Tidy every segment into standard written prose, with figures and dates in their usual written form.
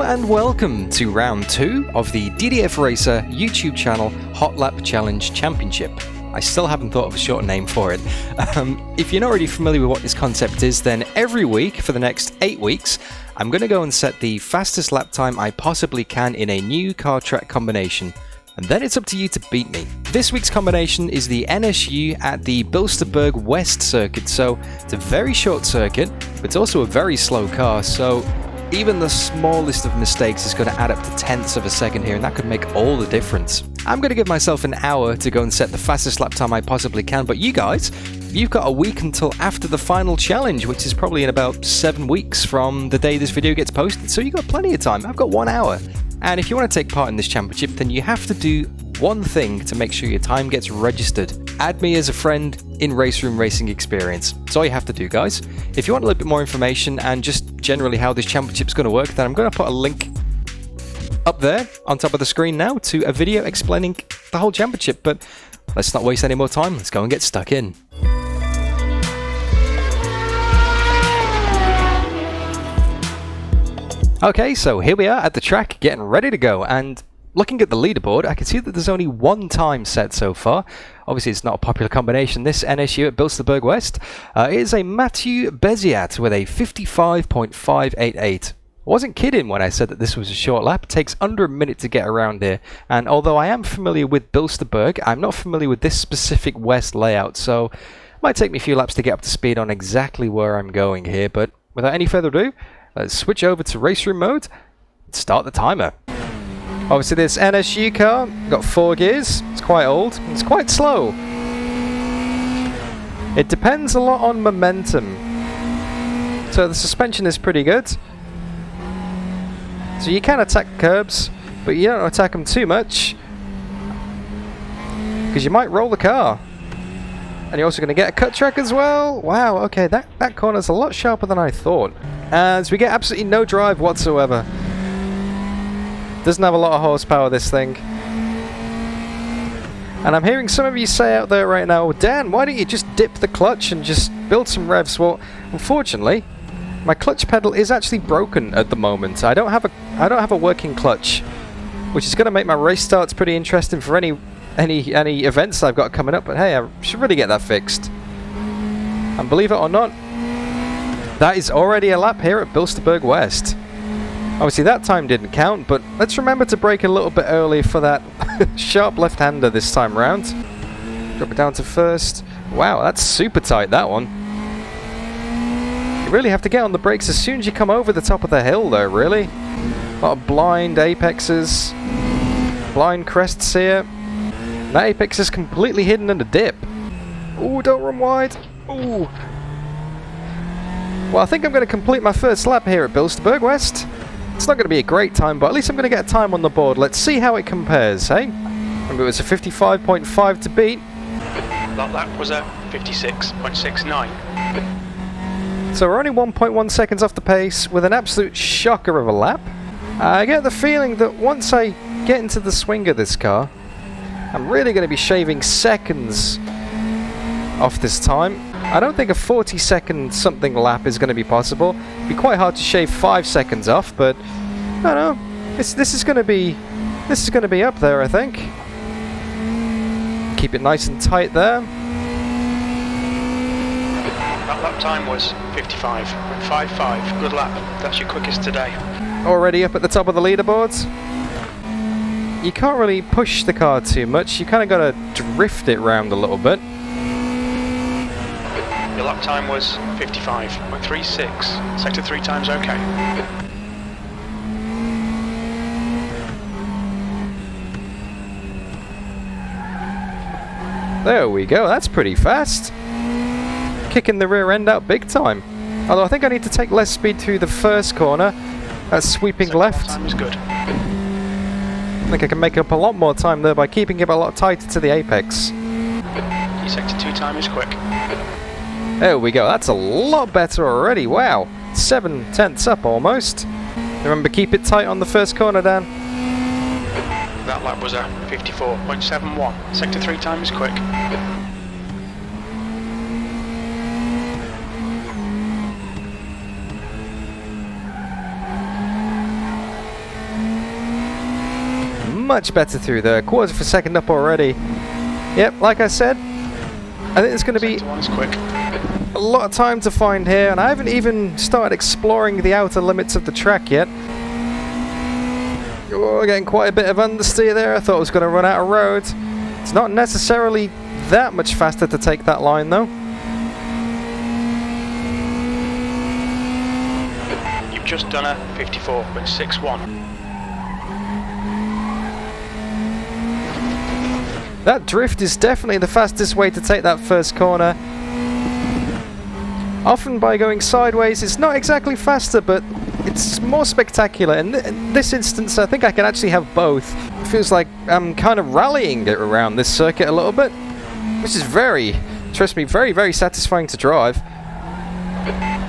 and welcome to round 2 of the DDF Racer YouTube channel Hotlap Challenge Championship. I still haven't thought of a short name for it. If you're not already familiar with what this concept is, then every week for the next 8 weeks, I'm going to go and set the fastest lap time I possibly can in a new car track combination. And then it's up to you to beat me. This week's combination is the NSU at the Bilster Berg West circuit, so it's a very short circuit, but it's also a very slow car, so even the smallest of mistakes is going to add up to tenths of a second here, and that could make all the difference. I'm going to give myself an hour to go and set the fastest lap time I possibly can, but you guys, you've got a week until after the final challenge, which is probably in about 7 weeks from the day this video gets posted, so you've got plenty of time. I've got 1 hour. And if you want to take part in this championship, then you have to do one thing to make sure your time gets registered. Add me as a friend in Race Room Racing Experience. That's all you have to do, guys. If you want a little bit more information and just generally how this championship's going to work, then I'm going to put a link up there on top of the screen now to a video explaining the whole championship. But let's not waste any more time. Let's go and get stuck in. Okay, so here we are at the track, getting ready to go, and looking at the leaderboard, I can see that there's only one time set so far. Obviously, it's not a popular combination, this NSU at Bilster Berg West. It is a Mathieu Beziat with a 55.588. I wasn't kidding when I said that this was a short lap. It takes under a minute to get around here, and although I am familiar with Bilster Berg, I'm not familiar with this specific West layout, so it might take me a few laps to get up to speed on exactly where I'm going here, but without any further ado, let's switch over to race room mode and start the timer. Obviously this NSU car, got 4 gears, it's quite old, it's quite slow. It depends a lot on momentum. So the suspension is pretty good. So you can attack curbs, but you don't attack them too much, because you might roll the car. And you're also going to get a cut track as well. Wow, okay, that corner's a lot sharper than I thought. As we get absolutely no drive whatsoever. Doesn't have a lot of horsepower, this thing. And I'm hearing some of you say out there right now, Dan, why don't you just dip the clutch and just build some revs? Well, unfortunately, my clutch pedal is actually broken at the moment. I don't have a working clutch, which is going to make my race starts pretty interesting for any events I've got coming up, but hey, I should really get that fixed. And believe it or not, that is already a lap here at Bilster Berg West. Obviously that time didn't count, but let's remember to brake a little bit early for that sharp left-hander this time round. Drop it down to first. Wow, that's super tight, that one. You really have to get on the brakes as soon as you come over the top of the hill though, really. A lot of blind apexes, blind crests here. That apex is completely hidden in a dip. Ooh, don't run wide. Ooh. Well, I think I'm going to complete my first lap here at Bilster Berg West. It's not going to be a great time, but at least I'm going to get a time on the board. Let's see how it compares, hey? Remember, it was a 55.5 to beat. That lap was a 56.69. So we're only 1.1 seconds off the pace with an absolute shocker of a lap. I get the feeling that once I get into the swing of this car, I'm really going to be shaving seconds off this time. I don't think a 40-second something lap is going to be possible. It'd be quite hard to shave 5 seconds off, but I don't know. This is going to be up there, I think. Keep it nice and tight there. That lap time was 55.55. Good lap. That's your quickest today. Already up at the top of the leaderboards. You can't really push the car too much. You kind of got to drift it round a little bit. Your lap time was 55.36. Sector 3 times okay. There we go, that's pretty fast. Kicking the rear end out big time. Although I think I need to take less speed through the first corner. That's sweeping Sector left. time is good. I think I can make up a lot more time there by keeping it a lot tighter to the apex. Your sector 2 time is quick. There we go, that's a lot better already, wow. 7 tenths up almost. Remember, keep it tight on the first corner, Dan. That lap was a 54.71. Sector 3 time is quick. much better through there. Quarter of a second up already. Yep, like I said, I think it's going to be a lot of time to find here, and I haven't even started exploring the outer limits of the track yet. Oh, getting quite a bit of understeer there. I thought I was going to run out of road. It's not necessarily that much faster to take that line though. You've just done a 54.61. That drift is definitely the fastest way to take that first corner. Often by going sideways, it's not exactly faster, but it's more spectacular. In this instance, I think I can actually have both. It feels like I'm kind of rallying it around this circuit a little bit, which is trust me, very, very satisfying to drive.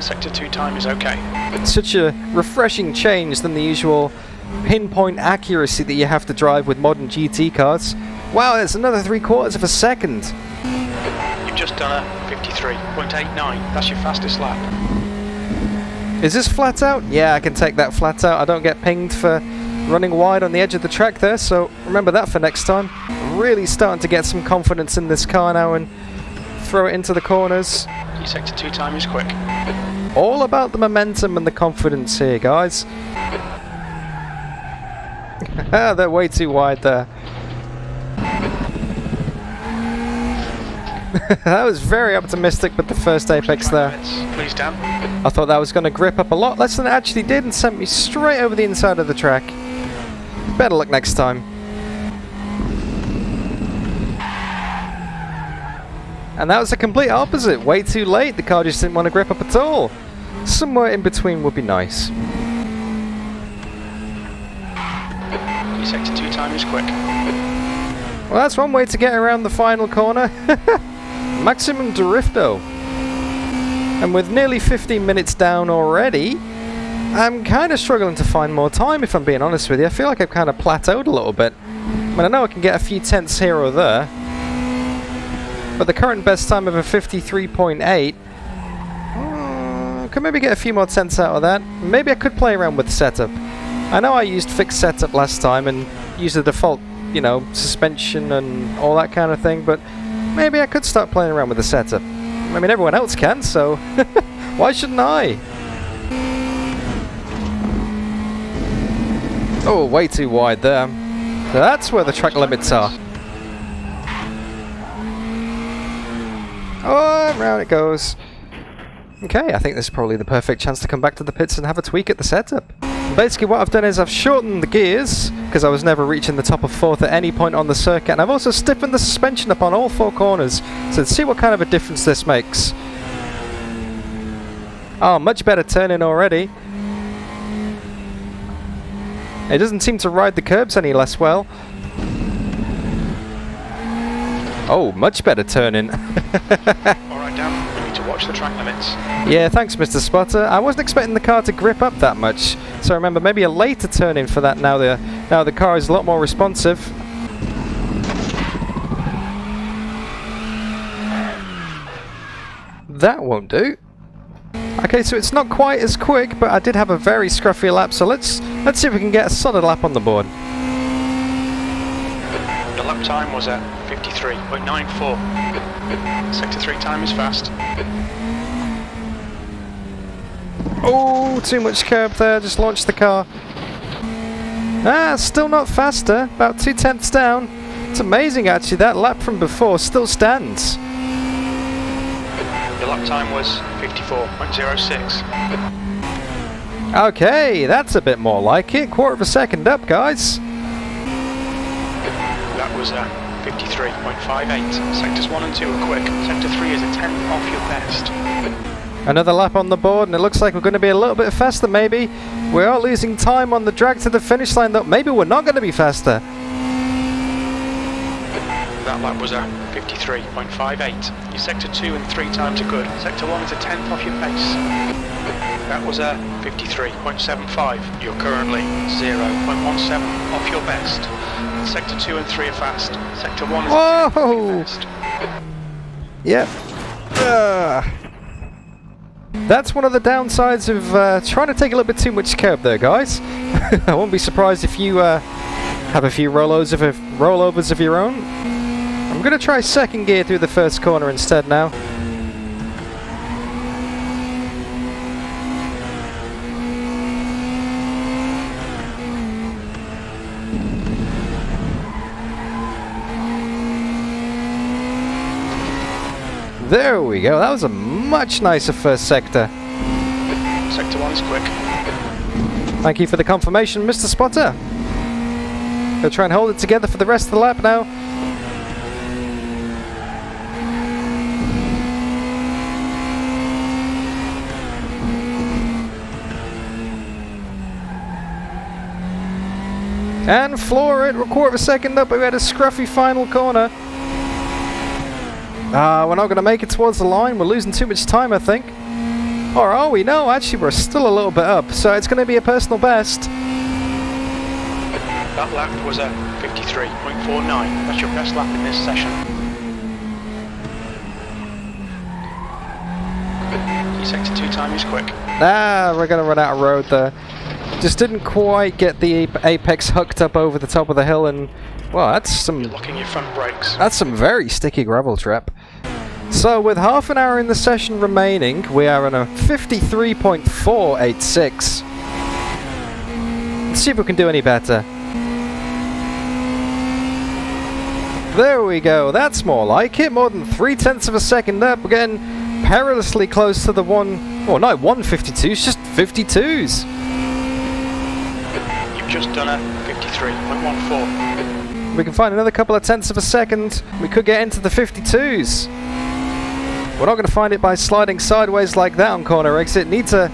Sector 2 time is okay. It's such a refreshing change than the usual pinpoint accuracy that you have to drive with modern GT cars. Wow, it's another 3/4 of a second. You've just done a 53.89. That's your fastest lap. Is this flat out? Yeah, I can take that flat out. I don't get pinged for running wide on the edge of the track there, so remember that for next time. Really starting to get some confidence in this car now and throw it into the corners. Your sector 2 time is quick. All about the momentum and the confidence here, guys. They're way too wide there. That was very optimistic with the first apex there. Please, Dan. I thought that was going to grip up a lot less than it actually did and sent me straight over the inside of the track. Better luck next time. And that was the complete opposite. Way too late. The car just didn't want to grip up at all. Somewhere in between would be nice. Your sector 2 time is quick. Well, that's one way to get around the final corner. Maximum Drifto. And with nearly 15 minutes down already, I'm kind of struggling to find more time, if I'm being honest with you. I feel like I've kind of plateaued a little bit. I mean, I know I can get a few tenths here or there, but the current best time of a 53.8, could maybe get a few more tenths out of that. Maybe I could play around with the setup. I know I used fixed setup last time and used the default, you know, suspension and all that kind of thing, but maybe I could start playing around with the setup. I mean, everyone else can, so why shouldn't I? Oh, way too wide there. That's where the track limits are. Oh, round it goes. Okay, I think this is probably the perfect chance to come back to the pits and have a tweak at the setup. Basically what I've done is I've shortened the gears, because I was never reaching the top of fourth at any point on the circuit, and I've also stiffened the suspension up on all four corners, so let's see what kind of a difference this makes. Oh, much better turning already. It doesn't seem to ride the curbs any less well. Oh, much better turning. Alright, Dan, we need to watch the track limits. Yeah, thanks, Mr. Spotter. I wasn't expecting the car to grip up that much, so remember, maybe a later turn in for that now the car is a lot more responsive. That won't do. Okay, so it's not quite as quick, but I did have a very scruffy lap, so let's see if we can get a solid lap on the board. The lap time was at 53.94. Sector 3 time is fast. Oh, too much curb there, just launched the car. Ah, still not faster, about 2 tenths down. It's amazing actually, that lap from before still stands. The lap time was 54.06. Okay, that's a bit more like it. Quarter of a second up, guys. That was 53.58. Sectors 1 and 2 are quick. Sector 3 is a tenth off your best. Another lap on the board, and it looks like we're going to be a little bit faster maybe. We are losing time on the drag to the finish line, though. Maybe we're not going to be faster. That lap was 53.58. Your sector 2 and 3 times are good. Sector 1 is a tenth off your pace. That was 53.75. You're currently 0.17 off your best. Sector 2 and 3 are fast. Sector 1 is Whoa! fast. Yep. That's one of the downsides of trying to take a little bit too much curb there, guys. I won't be surprised if you have a few rollovers of your own. I'm going to try second gear through the first corner instead now. There we go, that was a much nicer first sector. Sector 1's quick. Thank you for the confirmation, Mr. Spotter. Gonna try and hold it together for the rest of the lap now. And floor it, we're a quarter of a second up, we had a scruffy final corner. We're not going to make it towards the line, we're losing too much time I think. Or are we? No, actually we're still a little bit up, so it's going to be a personal best. That lap was a 53.49, that's your best lap in this session. Your sector 2 time is quick. We're going to run out of road there. Just didn't quite get the apex hooked up over the top of the hill, and well, that's some. You're locking your front brakes. That's some very sticky gravel trap. So with half an hour in the session remaining, we are on a 53.486. Let's see if we can do any better. There we go. That's more like it. More than 0.3 of a second up. We're getting perilously close to the one. Oh no, 152s, just 52s. Just done a 53.14. We can find another couple of tenths of a second. We could get into the 52s. We're not going to find it by sliding sideways like that on corner exit. Need to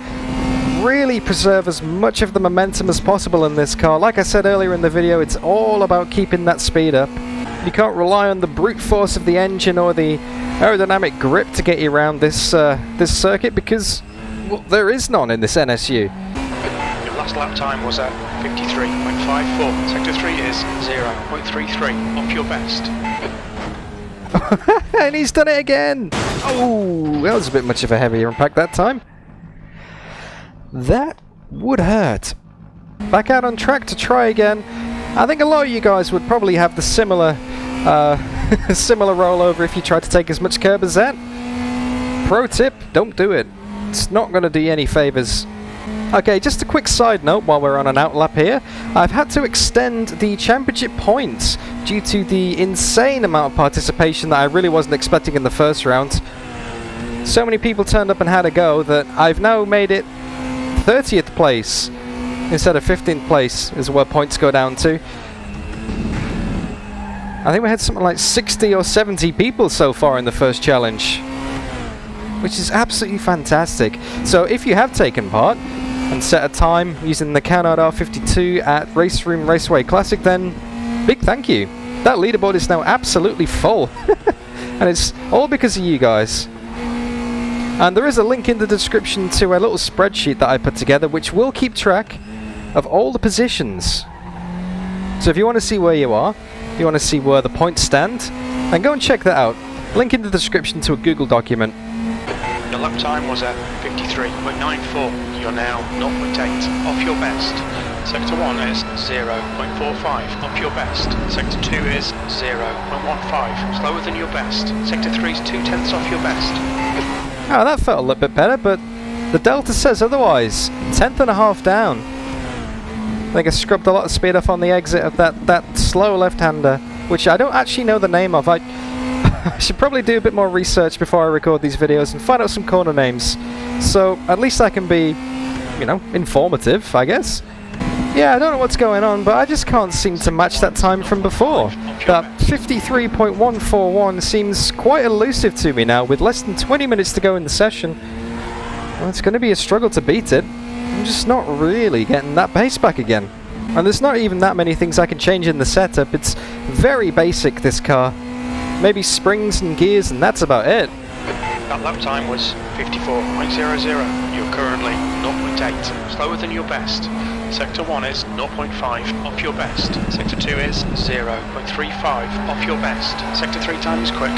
really preserve as much of the momentum as possible in this car. Like I said earlier in the video, it's all about keeping that speed up. You can't rely on the brute force of the engine or the aerodynamic grip to get you around this circuit because well, there is none in this NSU. Last lap time was at 53.54. Sector 3 is 0.33 off your best. And he's done it again! Oh, that was a bit much of a heavier impact that time. That would hurt. Back out on track to try again. I think a lot of you guys would probably have the similar rollover if you tried to take as much curb as that. Pro tip, don't do it. It's not going to do you any favours. Okay, just a quick side note while we're on an outlap here. I've had to extend the championship points due to the insane amount of participation that I really wasn't expecting in the first round. So many people turned up and had a go that I've now made it 30th place instead of 15th place is where points go down to. I think we had something like 60 or 70 people so far in the first challenge, which is absolutely fantastic. So if you have taken part and set a time using the Canard R52 at Race Room Raceway Classic, then big thank you. That leaderboard is now absolutely full. And it's all because of you guys. And there is a link in the description to a little spreadsheet that I put together which will keep track of all the positions. So if you want to see where you are, you want to see where the points stand, then go and check that out. Link in the description to a Google document. Your lap time was at 53.94. You're now 0.8 off your best. Sector 1 is 0.45 off your best. Sector 2 is 0.15, slower than your best. Sector 3 is 0.2 off your best. Oh, that felt a little bit better, but the Delta says otherwise. 10.5 down. I think I scrubbed a lot of speed off on the exit of that slow left-hander, which I don't actually know the name of. I should probably do a bit more research before I record these videos and find out some corner names. So at least I can be, you know, informative, I guess. Yeah, I don't know what's going on, but I just can't seem to match that time from before. That 53.141 seems quite elusive to me now, with less than 20 minutes to go in the session. Well, it's going to be a struggle to beat it. I'm just not really getting that pace back again. And there's not even that many things I can change in the setup. It's very basic, this car. Maybe springs and gears, and that's about it. That lap time was 54.00. You're currently 0.8, slower than your best. Sector 1 is 0.5 off your best. Sector 2 is 0.35 off your best. Sector 3 time is quick.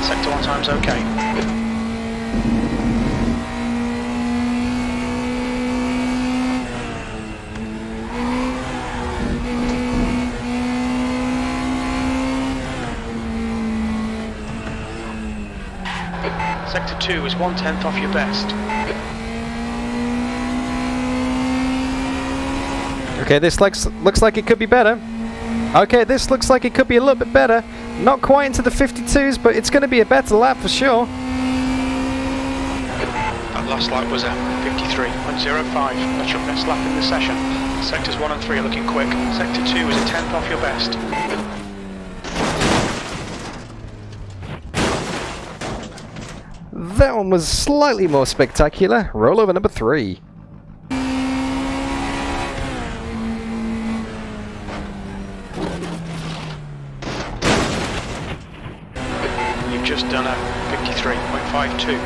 Sector 1 time's okay. 2 is 1/10 off your best. Okay, this looks like it could be better. Okay, this looks like it could be a little bit better. Not quite into the 52s, but it's going to be a better lap for sure. That last lap was a 53.05. That's your best lap in the session. Sectors 1 and 3 are looking quick. Sector 2 is a 10th off your best. That one was slightly more spectacular. Rollover number 3. Just done a 53.52.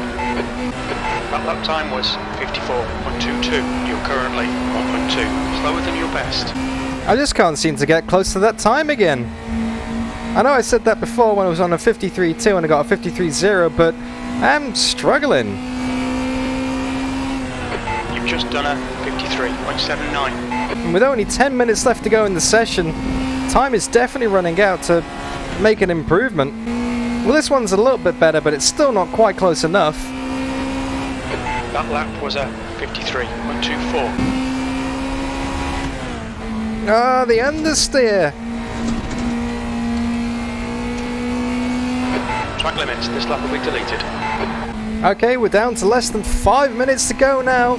That lap time was 54.22. You're currently 1.2 slower than your best. I just can't seem to get close to that time again. I know I said that before when I was on a 53.2 and I got a 53.0, but I'm struggling. You've just done a 53.79. And with only 10 minutes left to go in the session, time is definitely running out to make an improvement. Well, this one's a little bit better, but it's still not quite close enough. That lap was a 53.24. Ah, the understeer. Track limits, this lap will be deleted. Okay, we're down to less than 5 minutes to go now.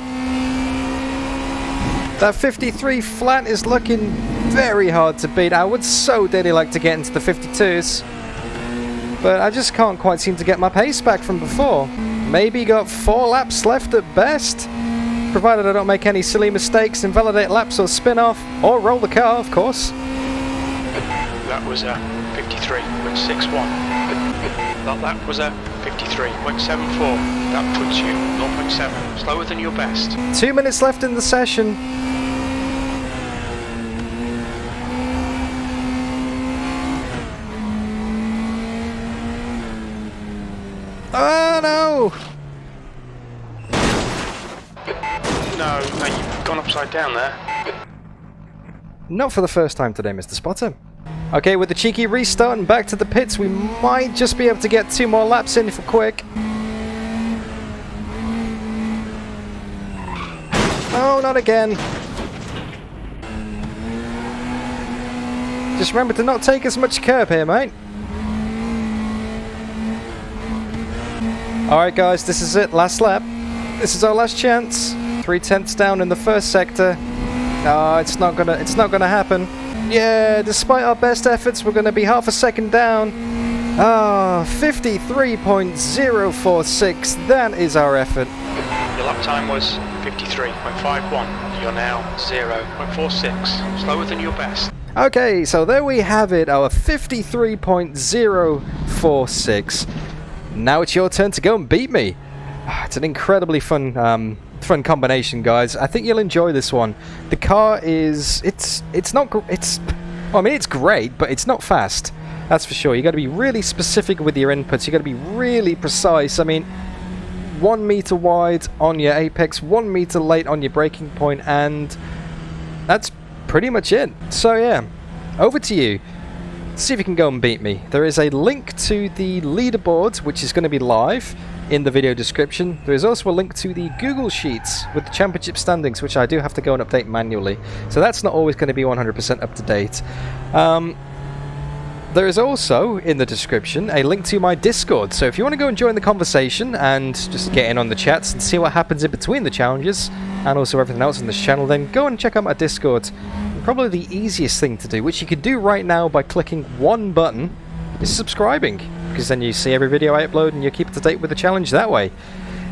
That 53 flat is looking very hard to beat. I would so dearly like to get into the 52s. But I just can't quite seem to get my pace back from before. Maybe got 4 laps left at best. Provided I don't make any silly mistakes, invalidate laps or spin off, or roll the car, of course. That was a 53.61. That lap was a 53.74. That puts you 0.7 slower than your best. 2 minutes left in the session. Oh no! No, you've gone upside down there. Not for the first time today, Mr. Spotter. Okay, with the cheeky restart and back to the pits, we might just be able to get 2 more laps in if we're quick. Oh, not again. Just remember to not take as much curb here, mate. Alright guys, this is it, last lap. This is our last chance. 3/10 down in the first sector. Oh, it's not gonna happen. Yeah, despite our best efforts, we're gonna be half a second down. Ah, 53.046. That is our effort. Your lap time was 53.51. You're now 0.46 slower than your best. Okay, so there we have it, our 53.046. Now it's your turn to go and beat me. It's an incredibly fun combination, guys. I think you'll enjoy this one. The car is it's great, but it's not fast. That's for sure. You got to be really specific with your inputs. You got to be really precise. I mean, 1 meter wide on your apex, 1 meter late on your braking point, and that's pretty much it. So yeah, over to you. See if you can go and beat me. There is a link to the leaderboard, which is going to be live in the video description. There is also a link to the Google Sheets with the championship standings, which I do have to go and update manually. So that's not always going to be 100% up to date. There is also, in the description, a link to my Discord. So if you want to go and join the conversation and just get in on the chats and see what happens in between the challenges, and also everything else on this channel, then go and check out my Discord. Probably the easiest thing to do, which you can do right now by clicking one button, is subscribing, because then you see every video I upload and you keep up to date with the challenge that way.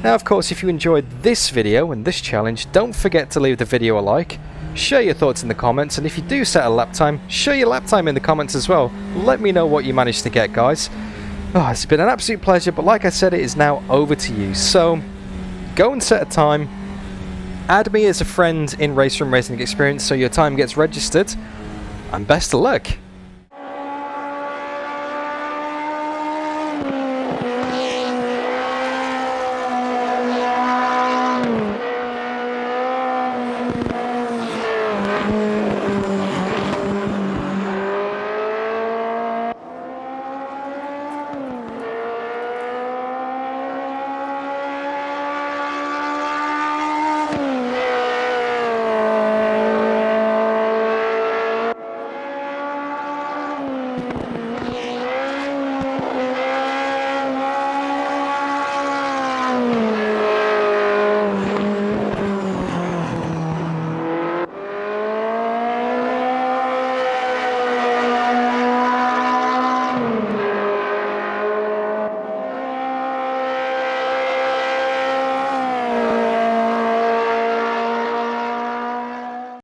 Now, of course, if you enjoyed this video and this challenge, don't forget to leave the video a like, share your thoughts in the comments, and if you do set a lap time, share your lap time in the comments as well. Let me know what you managed to get, guys. Oh, it's been an absolute pleasure, but like I said, it is now over to you. So, go and set a time. Add me as a friend in Race Room Racing Experience so your time gets registered, and best of luck!